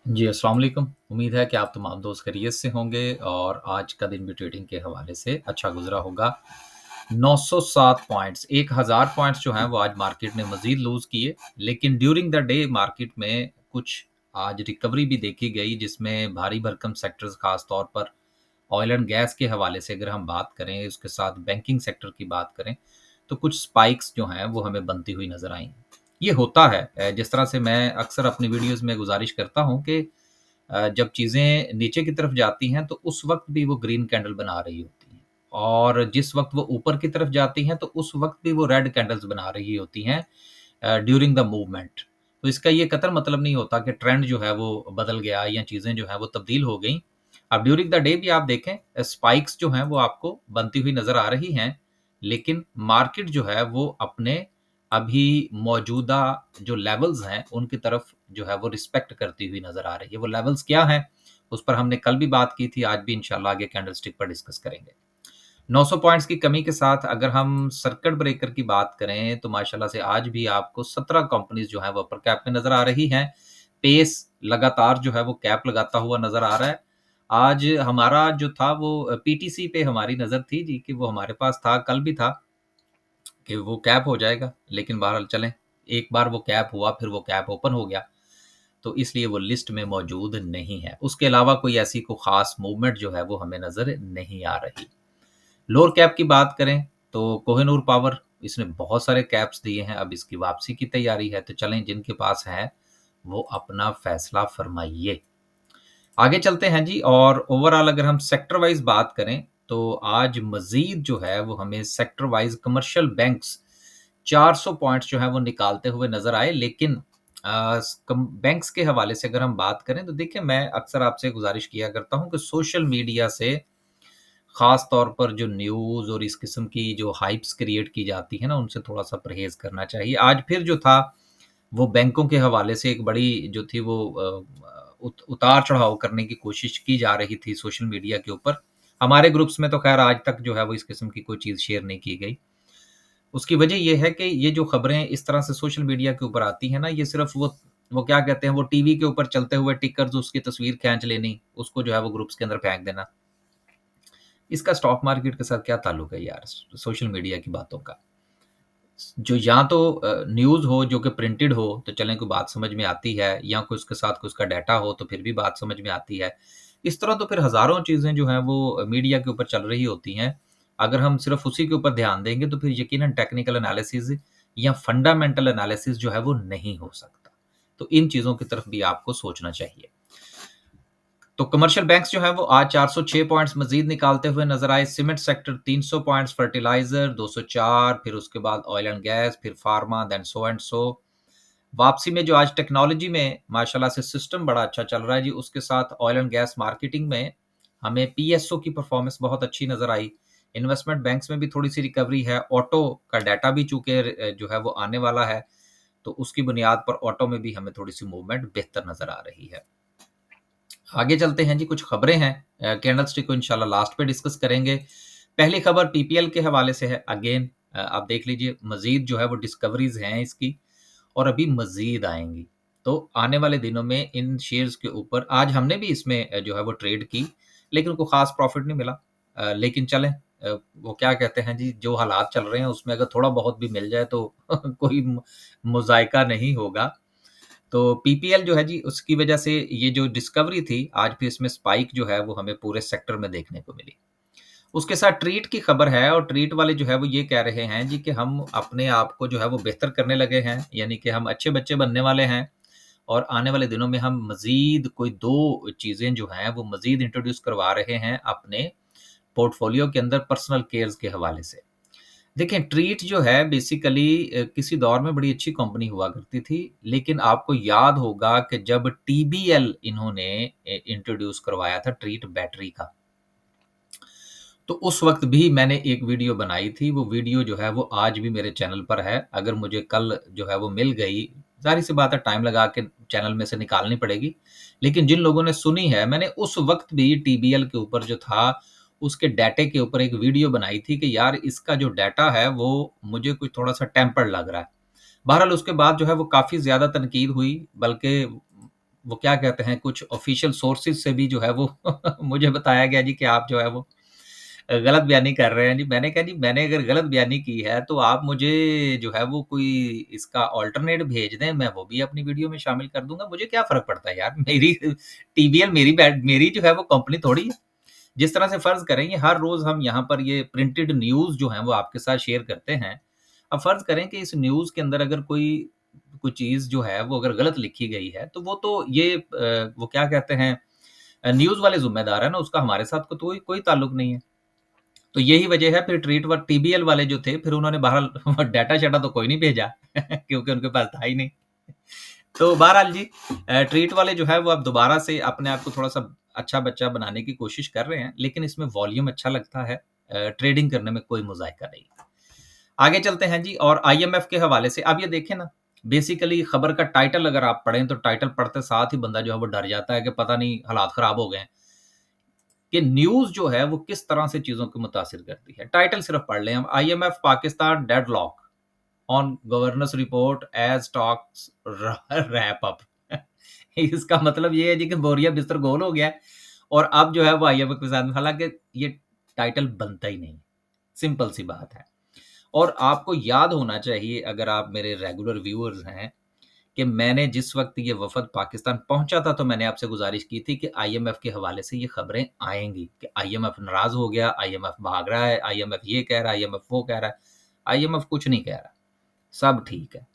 जी, अस्सलाम वालेकुम। उम्मीद है कि आप तमाम दोस्त खैरियत से होंगे और आज का दिन भी ट्रेडिंग के हवाले से अच्छा गुज़रा होगा। 907 पॉइंट्स 1000 पॉइंट्स जो हैं वो आज मार्केट ने मज़ीद लूज़ किए, लेकिन ड्यूरिंग द डे मार्केट में कुछ आज रिकवरी भी देखी गई जिसमें भारी भरकम सेक्टर्स ख़ास तौर पर ऑयल एंड गैस के हवाले से अगर हम बात करें, उसके साथ बैंकिंग सेक्टर की बात करें, तो कुछ स्पाइक्स जो हैं वो हमें बनती हुई नज़र आईं। ये होता है जिस तरह से मैं अक्सर अपनी वीडियोज़ में गुज़ारिश करता हूँ कि जब चीज़ें नीचे की तरफ जाती हैं तो उस वक़्त भी वो ग्रीन कैंडल बना रही होती हैं और जिस वक़्त वो ऊपर की तरफ जाती हैं तो उस वक़्त भी वो रेड कैंडल्स बना रही होती हैं ड्यूरिंग द मूवमेंट। तो इसका ये कतई मतलब नहीं होता कि ट्रेंड जो है वो बदल गया या चीज़ें जो हैं वो तब्दील हो गईं। अब ड्यूरिंग द डे भी आप देखें स्पाइक्स जो हैं वो आपको बनती हुई नज़र आ रही हैं, लेकिन मार्केट जो है वो अपने अभी मौजूदा जो लेवल्स हैं, उनकी तरफ जो है वो रिस्पेक्ट करती हुई नज़र आ रही है। वो लेवल्स क्या हैं? उस पर हमने कल भी बात की थी, आज भी इंशाल्लाह आगे कैंडलस्टिक पर डिस्कस करेंगे। 900 पॉइंट्स की कमी के साथ अगर हम सर्किट ब्रेकर की बात करें, तो माशाल्लाह से आज भी आपको 17 कंपनीज़ जो हैं वो अपर कैप में नज़र आ रही हैं। पेस लगातार जो है वो कैप लगाता हुआ नज़र आ रहा है। आज हमारा जो था वो पीटीसी पे हमारी नज़र थी जी कि वो हमारे पास था, कल भी था कि वो कैप हो जाएगा, लेकिन बहरहाल चलें, एक बार वो कैप हुआ, फिर वो कैप ओपन हो गया, तो इसलिए वो लिस्ट में मौजूद नहीं है। उसके अलावा कोई ऐसी कोई ख़ास मूवमेंट जो है वो हमें नज़र नहीं आ रही। लोअर कैप की बात करें, तो कोहिनूर पावर इसने बहुत सारे कैप्स दिए हैं, अब इसकी वापसी की तैयारी है, तो चलें जिनके पास है, वो अपना फ़ैसला फ़रमाइए। आगे चलते हैं जी और ओवरऑल अगर हम सेक्टर वाइज़ बात करें, तो आज मज़ीद जो है वो हमें sector wise commercial banks 400 points जो हैं वो निकालते हुए नज़र आए, लेकिन कम बैंक्स के हवाले से अगर हम बात करें, तो देखिए मैं अक्सर आपसे गुज़ारिश किया करता हूँ कि सोशल मीडिया से ख़ास तौर पर जो न्यूज़ और इस किस्म की जो हाइप्स क्रिएट की जाती है ना, उनसे थोड़ा-सा परहेज़ करना चाहिए। आज फिर जो था, वो बैंकों के हवाले से एक बड़ी जो थी वो उतार-चढ़ाव करने की कोशिश की जा रही थी सोशल मीडिया के ऊपर। हमारे ग्रुप्स में तो ख़ैर आज तक जो है वो इस किस्म की कोई चीज़ शेयर नहीं की गई। उसकी वजह ये है कि ये जो खबरें इस तरह से सोशल मीडिया के ऊपर आती हैं ना, ये सिर्फ़ वो क्या कहते हैं, वो टीवी के ऊपर चलते हुए टिकर्स उसकी तस्वीर खींच लेनी, उसको जो है वो ग्रुप्स के अंदर फेंक देना। इसका स्टॉक मार्केट के साथ क्या ताल्लुक है यार, सोशल मीडिया की बातों का? जो या तो न्यूज़ हो जो कि प्रिंटेड हो, तो चलें कोई बात समझ में आती है या कोई उसके साथ कोई उसका डाटा हो, तो फिर भी बात समझ में आती है। इस तरह तो फिर हज़ारों चीज़ें जो हैं वो मीडिया के ऊपर चल रही होती हैं। अगर हम सिर्फ़ उसी के ऊपर ध्यान देंगे, तो फिर यकीनन टेक्निकल एनालिसिस या फंडामेंटल एनालिसिस जो है वो नहीं हो सकता। तो इन चीज़ों की तरफ भी आपको सोचना चाहिए। तो कमर्शियल बैंक्स जो हैं वो आज 406 पॉइंट्स मज़ीद निकालते हुए नज़र आए। सीमेंट सेक्टर 300 पॉइंट्स, फर्टिलाइज़र 204, फिर उसके बाद ऑयल एंड गैस, फिर pharma, then so and so. वापसी में जो आज टेक्नोलॉजी में माशाल्लाह से सिस्टम बड़ा अच्छा चल रहा है जी, उसके साथ ऑयल एंड गैस मार्केटिंग में हमें पीएसओ की परफॉर्मेंस बहुत अच्छी नज़र आई। इन्वेस्टमेंट बैंक्स में भी थोड़ी-सी रिकवरी है। ऑटो का डाटा भी चूँकि जो है वो आने वाला है, तो उसकी बुनियाद पर ऑटो में भी हमें थोड़ी-सी मूवमेंट बेहतर नज़र आ रही है। आगे चलते हैं जी, कुछ खबरें हैं कैंडलस्टिक को इंशाल्लाह लास्ट पे डिस्कस करेंगे। पहली खबर पीपीएल के हवाले से है। अगेन आप देख लीजिए मज़ीद जो है वो डिस्कवरीज़ हैं इसकी और अभी मज़ीद आएँगी। तो आने वाले दिनों में इन शेयर्स के ऊपर आज हमने भी इसमें जो है वो ट्रेड की, लेकिन कोई ख़ास प्रॉफ़िट नहीं मिला। लेकिन चलें वो क्या कहते हैं जी, जो हालात चल रहे हैं उसमें अगर थोड़ा बहुत भी मिल जाए तो कोई मुज़ायका नहीं होगा। तो पीपीएल जो है जी, उसकी वजह से ये जो डिस्कवरी थी, आज भी इसमें स्पाइक जो है वो हमें पूरे सेक्टर में देखने को मिली। उसके साथ ट्रीट की खबर है और ट्रीट वाले जो है वो ये कह रहे हैं जी कि हम अपने आप को जो है वो बेहतर करने लगे हैं, यानी कि हम अच्छे बच्चे बनने वाले हैं और आने वाले दिनों में हम मज़ीद कोई 2 चीज़ें जो हैं वो मज़ीद इंट्रोड्यूस करवा रहे हैं अपने पोर्टफोलियो के अंदर पर्सनल केयर्स के हवाले से। देखिए, ट्रीट जो है बेसिकली किसी दौर में बड़ी अच्छी कंपनी हुआ करती थी, लेकिन आपको याद होगा कि जब टीबीएल इन्होंने इंट्रोड्यूस करवाया था ट्रीट बैटरी का, तो उस वक़्त भी मैंने एक वीडियो बनाई थी, वो वीडियो जो है वो आज भी मेरे चैनल पर है। अगर मुझे कल जो है वो मिल गई, ज़ाहिर-सी बात है टाइम लगा के चैनल में से निकालनी पड़ेगी। लेकिन जिन लोगों ने सुनी है, मैंने उस वक़्त भी टीबीएल के ऊपर जो था, उसके डाटे के ऊपर एक वीडियो बनाई थी कि यार इसका जो डाटा है वो मुझे कुछ थोड़ा-सा टेम्पर्ड लग रहा है। बहरहाल उसके बाद जो है वो काफ़ी ज़्यादा तनकीद हुई, बल्कि वो क्या कहते हैं, कुछ ऑफिशियल सोर्सेज़ से भी जो है वो मुझे बताया गया जी कि आप जो है वो गलत बयानी कर रहे हैं जी। मैंने कहा जी मैंने अगर गलत बयानी की है तो आप मुझे जो है वो कोई इसका अल्टरनेट भेज दें, मैं वो भी अपनी वीडियो में शामिल कर दूँगा, मुझे क्या फ़र्क पड़ता है यार? मेरी टीवीएल मेरी जो है वो कंपनी थोड़ी है। जिस तरह से फ़र्ज़ करें ये हर रोज़ हम यहाँ पर ये प्रिंटेड न्यूज़ जो हैं वो आपके साथ शेयर करते हैं। अब फ़र्ज़ करें कि इस न्यूज़ के अंदर अगर कोई कोई चीज़ जो है वो अगर गलत लिखी गई है, तो वो तो ये वो क्या कहते हैं न्यूज़ वाले ज़िम्मेदार हैं ना, उसका हमारे साथ को तो कोई कोई ताल्लुक नहीं है। तो यही वजह है फिर टीबीएल वाले जो थे फिर उन्होंने बहरहाल डाटा-शाटा तो कोई नहीं भेजा क्योंकि उनके पास था ही नहीं। तो बहरहाल जी ट्रीट वाले जो है वो अब दोबारा से अपने आप को थोड़ा-सा अच्छा बच्चा बनाने की कोशिश कर रहे हैं, लेकिन इसमें वॉल्यूम अच्छा लगता है। ट्रेडिंग करने में कोई मुज़ायका नहीं। आगे चलते हैं जी और आईएमएफ के हवाले से अब ये देखें ना, बेसिकली खबर का टाइटल अगर आप पढ़ें तो टाइटल पढ़ते साथ ही बंदा जो है वो डर जाता है कि पता नहीं हालात खराब हो गए हैं। कि न्यूज़ जो है वो किस तरह से चीज़ों को मुतासिर करती है। टाइटल सिर्फ पढ़ लें हम IMF Pakistan deadlock on governor's report as talks र रैप अप इसका मतलब ये है जी कि बोरिया बिस्तर गोल हो गया है और अब जो है वो आईएमएफ के साथ हालाँकि ये टाइटल बनता ही नहीं। सिंपल सी बात है। और आपको याद होना चाहिए अगर आप मेरे रेगुलर व्यूअर्स हैं कि मैंने जिस वक़्त ये वफ़द पाकिस्तान पहुँचा था, तो मैंने आपसे गुज़ारिश की थी कि आईएमएफ के हवाले से ये खबरें आएँगी कि आईएमएफ नाराज़ हो गया, आईएमएफ भाग रहा है, आईएमएफ ये कह रहा है, आईएमएफ वो कह रहा है। आईएमएफ कुछ नहीं कह रहा, सब ठीक है।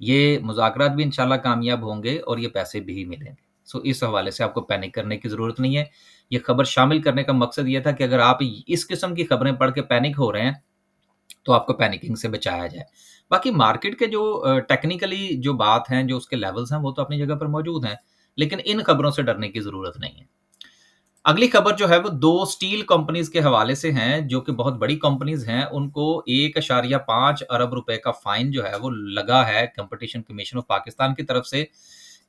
ये मुज़ाकरात भी इंशाल्लाह कामयाब होंगे और ये पैसे भी मिलेंगे। सो इस हवाले से आपको पैनिक करने की ज़रूरत नहीं है। ये खबर शामिल करने का मकसद ये था कि अगर आप इस किस्म की खबरें पढ़ के पैनिक हो रहे हैं, तो आपको पैनिकिंग से बचाया जाए। बाकी मार्केट के जो टेक्निकली जो बात है, जो उसके लेवल्स हैं, वो तो अपनी जगह पर मौजूद हैं, लेकिन इन खबरों से डरने की ज़रूरत नहीं है। अगली खबर जो है वो 2 स्टील कंपनीज़ के हवाले से हैं, जो कि बहुत बड़ी कंपनीज़ हैं, उनको 1.5 अरब रुपए का फाइन जो है वो लगा है कॉम्पिटिशन कमीशन ऑफ पाकिस्तान की तरफ से,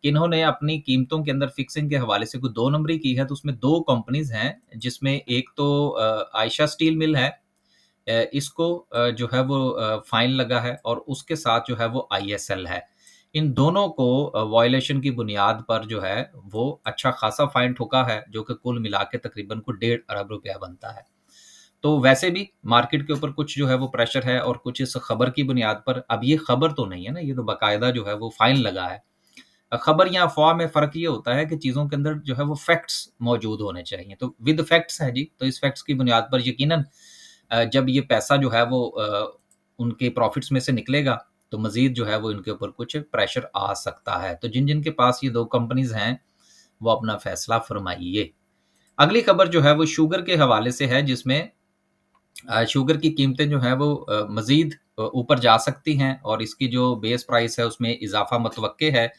कि इन्होंने अपनी कीमतों के अंदर फिक्सिंग के हवाले से कोई 2 नंबरी की है, तो उसमें 2 कंपनीज़ हैं, जिसमें एक तो आयशा स्टील मिल है इसको जो है वो फाइन लगा है और उसके साथ जो है वो आईएसएल है। इन दोनों को वायलेशन की बुनियाद पर जो है वो अच्छा खासा फाइन ठुका है, जो कि कुल मिला के तकरीबन को 1.5 अरब रुपया बनता है। तो वैसे भी मार्केट के ऊपर कुछ जो है वो प्रेशर है और कुछ इस खबर की बुनियाद पर अब ये खबर तो नहीं है ना, ये तो बाकायदा जो है वो फाइन लगा है। खबर या अफ़वाह में फ़र्क ये होता है कि चीज़ों के अंदर जो है वो फैक्ट्स मौजूद होने चाहिए। तो विद फैक्ट्स है जी, तो इस फैक्ट्स की बुनियाद पर यकीनन जब ये पैसा जो है वो उनके प्रॉफ़िट्स में से निकलेगा, तो मज़ीद जो है वो इनके ऊपर कुछ प्रेशर आ सकता है। तो जिन-जिन के पास ये 2 कंपनीज़ हैं, वो अपना फ़ैसला फ़रमाइए। अगली खबर जो है वो शुगर के हवाले से है जिसमें शुगर की कीमतें जो हैं वो मज़ीद ऊपर जा सकती हैं और इसकी जो बेस प्राइस है उसमें इज़ाफ़ा मुतवक्के है।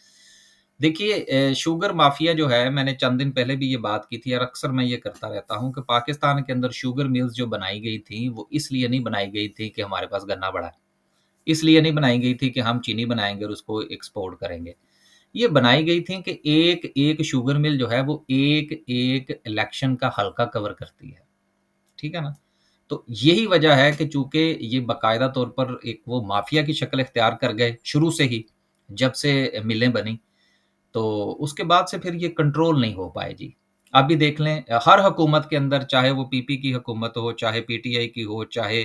देखिए शुगर माफ़िया जो है मैंने चंद दिन पहले भी ये बात की थी और अक्सर मैं ये करता रहता हूँ कि पाकिस्तान के अंदर शुगर मिल्स जो बनाई गई थी, वो इसलिए नहीं बनाई गई थी कि हमारे पास गन्ना बड़ा है। इसलिए नहीं बनाई गई थी कि हम चीनी बनाएँगे और उसको एक्सपोर्ट करेंगे। ये बनाई गई थी कि एक-एक शुगर मिल जो है वो एक-एक इलेक्शन का हलका कवर करती है। ठीक है ना? तो यही वजह है कि चूँकि ये बाकायदा तौर पर एक वो माफ़िया की शक्ल इख्तियार कर गए शुरू से ही, जब से मिलें बनी। तो उसके बाद से फिर ये कंट्रोल नहीं हो पाए जी। आप भी देख लें हर हुकूमत के अंदर चाहे वो पीपी की हुकूमत हो, चाहे पीटीआई की हो, चाहे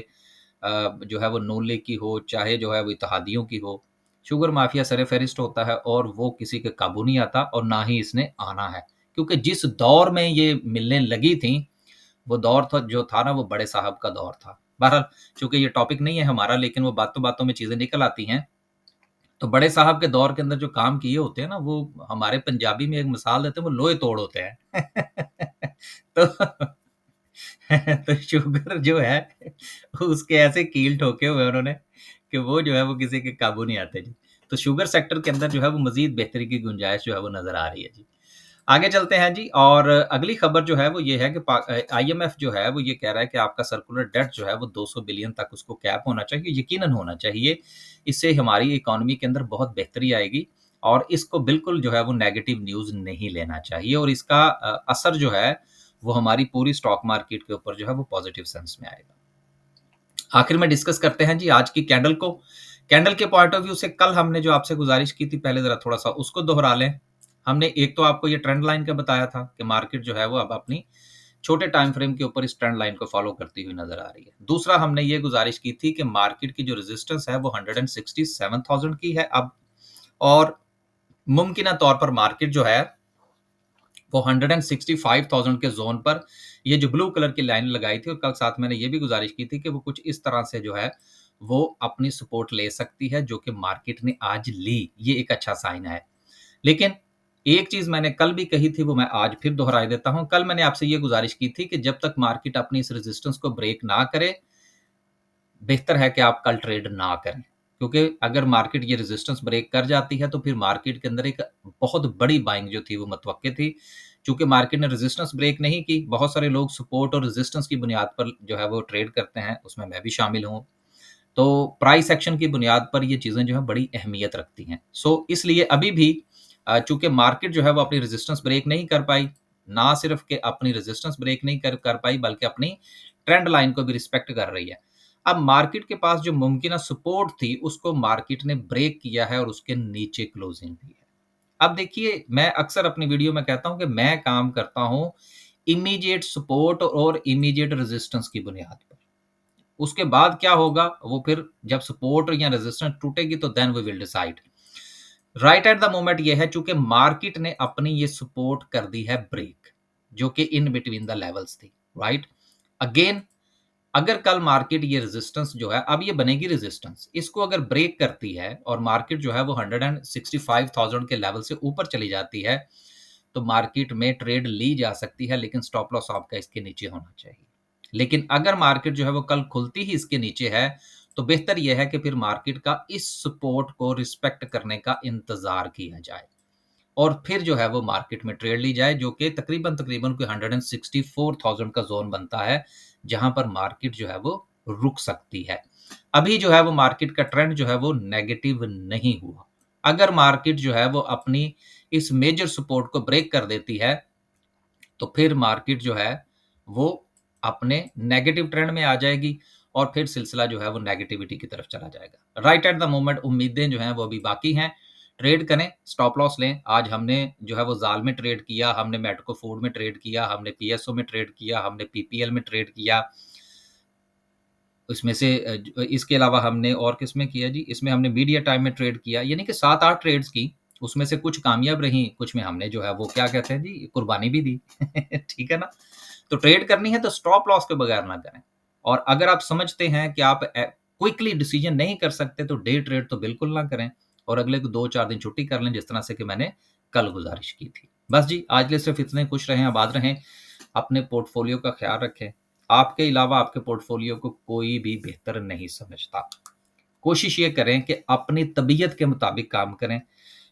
जो है वो नून लीग की हो, चाहे जो है वो इत्तेहादियों की हो, शुगर माफिया सर-ए-फ़हरिस्त होता है और वो किसी के काबू नहीं आता और ना ही इसने आना है। क्योंकि जिस दौर में ये मिलने लगी थी, वो दौर था जो था ना वो बड़े साहब का दौर था। बहरहाल चूँकि ये टॉपिक नहीं है हमारा लेकिन वो बातों-बातों में चीज़ें निकल आती हैं। तो बड़े साहब के दौर के अंदर जो काम किए होते हैं ना, वो हमारे पंजाबी में एक मिसाल देते हैं, वो लोहे तोड़ होते हैं। तो तो शुगर जो है, उसके ऐसे कील ठोके हुए हैं उन्होंने कि वो जो है वो किसी के काबू नहीं आते जी। तो शुगर सेक्टर के अंदर जो है वो मज़ीद बेहतरी की गुंजाइश जो है वो नज़र आ रही है जी। आगे चलते हैं जी और अगली खबर जो है वो ये है कि आईएमएफ जो है वो ये कह रहा है कि आपका सर्कुलर डेट जो है वो 200 बिलियन तक उसको कैप होना चाहिए, यकीनन होना चाहिए। इससे हमारी इकोनॉमी के अंदर बहुत बेहतरी आएगी और इसको बिल्कुल जो है वो नेगेटिव न्यूज़ नहीं लेना चाहिए और इसका असर जो है वो हमारी पूरी स्टॉक मार्केट के ऊपर जो है वो पॉजिटिव सेंस में आएगा। आखिर में डिस्कस करते हैं जी आज की कैंडल को। कैंडल के पॉइंट ऑफ व्यू से कल हमने जो आपसे गुज़ारिश की थी पहले ज़रा थोड़ा-सा उसको दोहरा लें। हमने एक तो आपको ये ट्रेंड लाइन का बताया था कि मार्केट जो है वो अब अपनी छोटे टाइम फ्रेम के ऊपर इस ट्रेंड लाइन को फॉलो करती हुई नजर आ रही है। दूसरा हमने ये गुजारिश की थी कि मार्केट की जो रेजिस्टेंस है वो 167,000 की है अब, और मुमकिन तौर पर मार्केट जो है वो 165,000 के जोन पर ये जो ब्लू कलर की लाइन लगाई थी, और कल साथ मैंने ये भी गुजारिश की थी कि वो कुछ इस तरह से जो है वो अपनी सपोर्ट ले सकती है, जो कि मार्केट ने आज ली। ये एक अच्छा साइन है। लेकिन एक चीज मैंने कल भी कही थी, वो मैं आज फिर दोहराई देता हूं। कल मैंने आपसे ये गुजारिश की थी कि जब तक मार्केट अपनी इस रेजिस्टेंस को ब्रेक ना करे, बेहतर है कि आप कल ट्रेड ना करें, क्योंकि अगर मार्केट ये रेजिस्टेंस ब्रेक कर जाती है तो फिर मार्केट के अंदर एक बहुत बड़ी बाइंग जो थी वो मुतवक्के थी। चूंकि मार्केट ने रेजिस्टेंस ब्रेक नहीं की, बहुत सारे लोग सपोर्ट और रेजिस्टेंस की बुनियाद पर जो है वो ट्रेड करते हैं, उसमें मैं भी शामिल हूँ। तो प्राइस एक्शन की बुनियाद पर ये चीज़ें जो है बड़ी अहमियत रखती हैं। सो इसलिए अभी भी चूंकि मार्केट जो है वो अपनी रेजिस्टेंस ब्रेक नहीं कर पाई, ना सिर्फ कि अपनी रेजिस्टेंस ब्रेक नहीं कर पाई, बल्कि अपनी ट्रेंड लाइन को भी रिस्पेक्ट कर रही है। अब मार्केट के पास जो मुमकिन सपोर्ट थी उसको मार्केट ने ब्रेक किया है और उसके नीचे क्लोजिंग भी है। अब देखिए, मैं अक्सर अपनी वीडियो में कहता हूं कि मैं काम करता हूं इमीडिएट सपोर्ट और इमीडिएट रेजिस्टेंस की बुनियाद पर। उसके बाद क्या होगा, वो फिर जब सपोर्ट या रेजिस्टेंस टूटेगी तो then we will decide. Right at the moment ये है, चूंकि मार्केट ने अपनी ये सपोर्ट कर दी है ब्रेक, जो कि इन बिटवीन द लेवल्स थी। राइट, अगेन अगर कल मार्केट ये रेजिस्टेंस जो है, अब ये बनेगी रेजिस्टेंस, इसको अगर ब्रेक करती है और मार्केट जो है वो 165,000 के लेवल से ऊपर चली जाती है, तो मार्केट में ट्रेड ली जा सकती है, लेकिन स्टॉप लॉस आपका इसके नीचे होना चाहिए। लेकिन अगर मार्केट जो है वो कल खुलती ही इसके नीचे है, तो बेहतर यह है कि फिर मार्केट का इस सपोर्ट को रिस्पेक्ट करने का इंतजार किया जाए और फिर जो है वो मार्केट में ट्रेड ली जाए, जो कि तकरीबन तकरीबन कोई 164,000 का जोन बनता है, जहां पर मार्केट जो है वो रुक सकती है। अभी जो है वो मार्केट का ट्रेंड जो है वो नेगेटिव नहीं हुआ। अगर मार्केट जो है वो अपनी इस मेजर सपोर्ट को ब्रेक कर देती है, तो फिर मार्केट जो है वो अपने नेगेटिव ट्रेंड में आ जाएगी और फिर सिलसिला जो है वो नेगेटिविटी की तरफ चला जाएगा। राइट एट द मोमेंट उम्मीदें जो हैं वो अभी बाकी हैं। ट्रेड करें, स्टॉप लॉस लें। आज हमने जो है वो जाल में ट्रेड किया, हमने मेटको फूड में ट्रेड किया, हमने पीएसओ में ट्रेड किया, हमने पीपीएल में ट्रेड किया। इसमें से इसके अलावा हमने और किसमें किया जी? इसमें हमने मीडिया टाइम में ट्रेड किया, यानी कि 7-8 ट्रेड्स की। उसमें से कुछ कामयाब रहीं, कुछ में हमने जो है वो क्या कहते हैं जी, कुर्बानी भी दी। ठीक है ना? तो ट्रेड करनी है तो स्टॉप लॉस के बगैर ना करें। और अगर आप समझते हैं कि आप क्विकली डिसीजन नहीं कर सकते, तो डे ट्रेड तो बिल्कुल ना करें और अगले को 2-4 दिन छुट्टी कर लें, जिस तरह से कि मैंने कल गुजारिश की थी। बस जी, आज के लिए सिर्फ इतने। खुश रहें, आबाद रहें, अपने पोर्टफोलियो का ख्याल रखें। आपके अलावा आपके पोर्टफोलियो को कोई भी बेहतर नहीं समझता। कोशिश ये करें कि अपनी तबीयत के मुताबिक काम करें।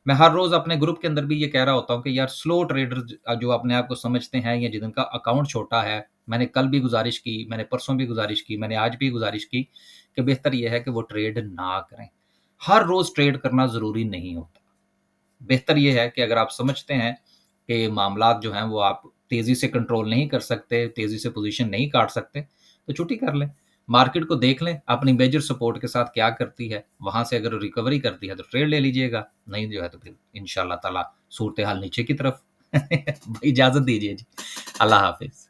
मैं हर रोज़ अपने ग्रुप के अंदर भी ये कह रहा होता हूँ कि यार, स्लो ट्रेडर जो अपने आप को समझते हैं या जिनका अकाउंट छोटा है, मैंने कल भी गुजारिश की, मैंने परसों भी गुजारिश की, मैंने आज भी गुजारिश की कि बेहतर ये है कि वो ट्रेड ना करें। हर रोज़ ट्रेड करना ज़रूरी नहीं होता। बेहतर ये है कि अगर आप समझते हैं कि मामलात जो हैं वो आप तेज़ी से कंट्रोल नहीं कर सकते, तेज़ी से पोज़ीशन नहीं काट सकते, तो छुट्टी कर लें। मार्केट को देख लें, अपनी मेजर सपोर्ट के साथ क्या करती है, वहाँ से अगर रिकवरी करती है तो ट्रेड ले लीजिएगा, नहीं जो है तो फिर इंशाअल्लाह ताला सूरत-ए-हाल नीचे की तरफ। इजाज़त दीजिए जी। अल्लाह हाफ़िज़।